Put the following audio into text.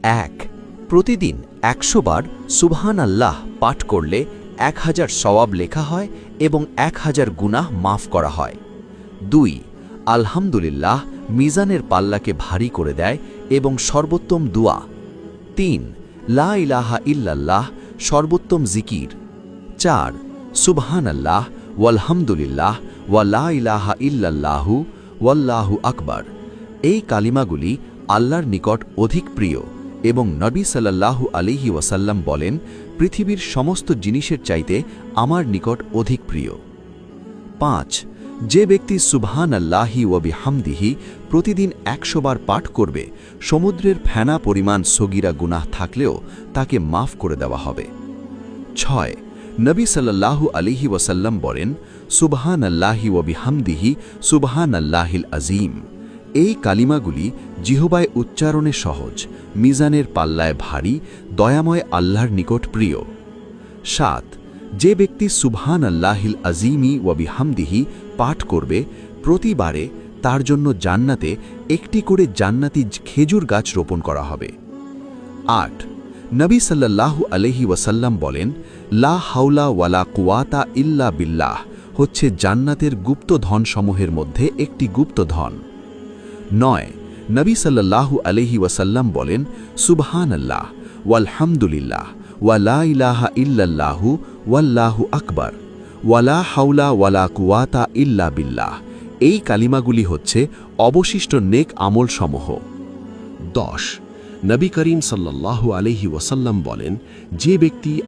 1 প্রতিদিন 100 বার সুবহান আল্লাহ পাঠ করলে 1000 সওয়াব লেখা হয় এবং 1000 গুনাহ মাফ করা হয়। 2 আলহামদুলিল্লাহ মিজানের পাল্লাকে ভারী করে দেয় এবং সর্বোত্তম দুয়া। 3 লা ইলাহা ইল্লাল্লাহ সর্বোত্তম জিকির। 4 সুবহানাল্লাহ ওয়ালহামদুলিল্লাহ ওয়া লা ইলাহা ইল্লাল্লাহু ওয়াল্লাহু আকবার। এই কালিমাগুলি আল্লাহর নিকট অধিক প্রিয় এবং নবী সাল্লাল্লাহু আলাইহি ওয়াসাল্লাম বলেন, পৃথিবীর সমস্ত জিনিসের চাইতে আমার নিকট অধিক প্রিয়। 5 যে ব্যক্তি সুবহানাল্লাহি ওয়া বিহামদিহি প্রতিদিন 100 বার পাঠ করবে, সমুদ্রের ফেনা পরিমাণ সগীরা গুনাহ থাকলেও তাকে মাফ করে দেওয়া হবে। 6 নবী সাল্লাল্লাহু আলাইহি ওয়াসাল্লাম বলেন, সুবহানাল্লাহি ওয়া বিহামদিহি সুবহানাল্লাহিল আযীম। এই কালিমাগুলি জিহবায় উচ্চারণে সহজ, মিজানের পাল্লায় ভারী, দয়াময় আল্লাহর নিকট প্রিয়। 7 যে ব্যক্তি সুবহানাল্লাহিল আযীমি ওয়া বিহামদিহি পাঠ করবে, প্রতিবারে তার জন্য জান্নাতে একটি করে জান্নাতি খেজুর গাছ রোপণ করা হবে। 8 নবী সাল্লাল্লাহু আলাইহি ওয়াসাল্লাম বলেন, লা হাওলা ওয়ালা কুওয়াতা ইল্লা বিল্লাহ হচ্ছে জান্নাতের গুপ্ত ধনসমূহের মধ্যে একটি গুপ্ত ধন। 9 নবী সাল্লাল্লাহু আলাইহি ওয়াসাল্লাম বলেন, সুবহানাল্লাহ ওয়ালহামদুলিল্লাহ ওয়া লা ইলাহা ইল্লাল্লাহু ওয়াল্লাহু আকবার ওয়া লা হাওলা ওয়ালা কুওয়াতা ইল্লা বিল্লাহ। এই কালিমাগুলি হচ্ছে অবশিষ্ট নেক আমল সমূহ। 10 নবী করিম সাল্লাল্লাহু আলাইহি ওয়াসাল্লাম বলেন, যে ব্যক্তি